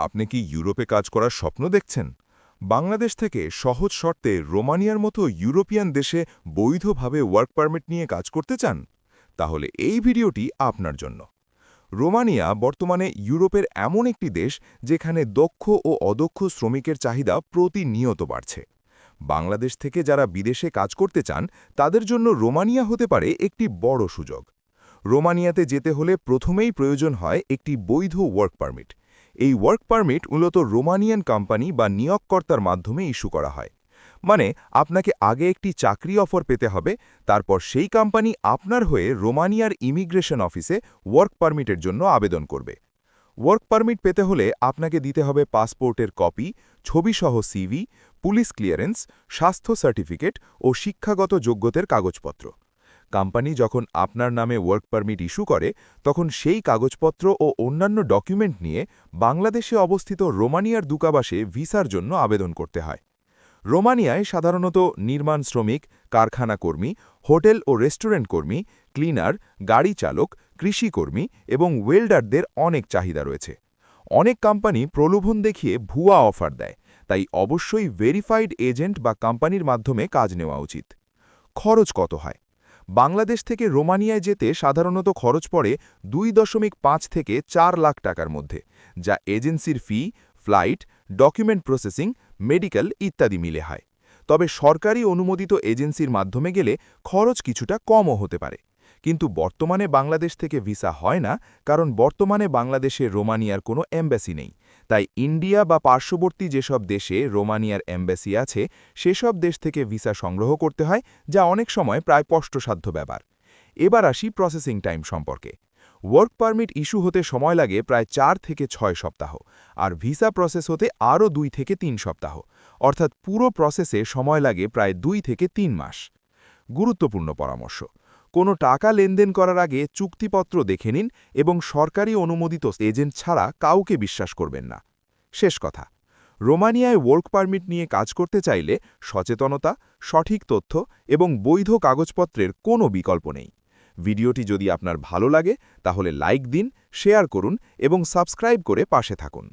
আপনি কি ইউরোপে কাজ করার স্বপ্ন দেখছেন? বাংলাদেশ থেকে সহজ শর্তে রোমানিয়ার মতো ইউরোপিয়ান দেশে বৈধভাবে ওয়ার্ক পারমিট নিয়ে কাজ করতে চান? তাহলে এই ভিডিওটি আপনার জন্য। রোমানিয়া বর্তমানে ইউরোপের এমন একটি দেশ যেখানে দক্ষ ও অদক্ষ শ্রমিকের চাহিদা প্রতিনিয়ত বাড়ছে। বাংলাদেশ থেকে যারা বিদেশে কাজ করতে চান তাদের জন্য রোমানিয়া হতে পারে একটি বড় সুযোগ। রোমানিয়াতে যেতে হলে প্রথমেই প্রয়োজন হয় একটি বৈধ ওয়ার্ক পারমিট। এই ওয়ার্ক পারমিট মূলত রোমানিয়ান কোম্পানি বা নিয়োগকর্তার মাধ্যমে ইস্যু করা হয়। মানে আপনাকে আগে একটি চাকরি অফার পেতে হবে, তারপর সেই কোম্পানি আপনার হয়ে রোমানিয়ার ইমিগ্রেশন অফিসে ওয়ার্ক পারমিটের জন্য আবেদন করবে। ওয়ার্ক পারমিট পেতে হলে আপনাকে দিতে হবে পাসপোর্টের কপি, ছবিসহ সিভি, পুলিশ ক্লিয়ারেন্স, স্বাস্থ্য সার্টিফিকেট ও শিক্ষাগত যোগ্যতার কাগজপত্র। কোম্পানি যখন আপনার নামে ওয়ার্ক পারমিট ইস্যু করে তখন সেই কাগজপত্র ও অন্যান্য ডকুমেন্ট নিয়ে বাংলাদেশে অবস্থিত রোমানিয়ার দূতাবাসে ভিসার জন্য আবেদন করতে হয়। রোমানিয়ায় সাধারণত নির্মাণ শ্রমিক, কারখানা কর্মী, হোটেল ও রেস্টুরেন্ট কর্মী, ক্লিনার, গাড়ি চালক, কৃষিকর্মী এবং ওয়েল্ডারদের অনেক চাহিদা রয়েছে। অনেক কোম্পানি প্রলোভন দেখিয়ে ভুয়া অফার দেয়, তাই অবশ্যই ভেরিফাইড এজেন্ট বা কোম্পানির মাধ্যমে কাজ নেওয়া উচিত। খরচ কত হয়? বাংলাদেশ থেকে রোমানিয়ায় যেতে সাধারণত খরচ পড়ে 2.5 থেকে 4 লাখ টাকার মধ্যে, যা এজেন্সির ফি, ফ্লাইট, ডকুমেন্ট প্রসেসিং, মেডিকেল ইত্যাদি মিলে হয়। তবে সরকারি অনুমোদিত এজেন্সির মাধ্যমে গেলে খরচ কিছুটা কমও হতে পারে। কিন্তু বর্তমানে বাংলাদেশ থেকে ভিসা হয় না, কারণ বর্তমানে বাংলাদেশে রোমানিয়ার কোনো এমবাসি নেই। তাই ইন্ডিয়া বা পার্শ্ববর্তী যেসব দেশে রোমানিয়ার এমবাসি আছে সেসব দেশ থেকে ভিসা সংগ্রহ করতে হয়, যা অনেক সময় প্রায় কষ্টসাধ্য ব্যাপার। এবার আসি প্রসেসিং টাইম সম্পর্কে। ওয়ার্ক পারমিট ইস্যু হতে সময় লাগে প্রায় 4 থেকে 6 সপ্তাহ, আর ভিসা প্রসেস হতে আরও 2 থেকে 3 সপ্তাহ, অর্থাৎ পুরো প্রসেসে সময় লাগে প্রায় 2 থেকে 3 মাস। গুরুত্বপূর্ণ পরামর্শ: কোনো টাকা লেনদেন করার আগে চুক্তিপত্র দেখে নিন এবং সরকারি অনুমোদিত এজেন্ট ছাড়া কাউকে বিশ্বাস করবেন না। শেষ কথা, রোমানিয়ায় ওয়ার্ক পারমিট নিয়ে কাজ করতে চাইলে সচেতনতা, সঠিক তথ্য এবং বৈধ কাগজপত্রের কোনো বিকল্প নেই। ভিডিওটি যদি আপনার ভালো লাগে তাহলে লাইক দিন, শেয়ার করুন এবং সাবস্ক্রাইব করে পাশে থাকুন।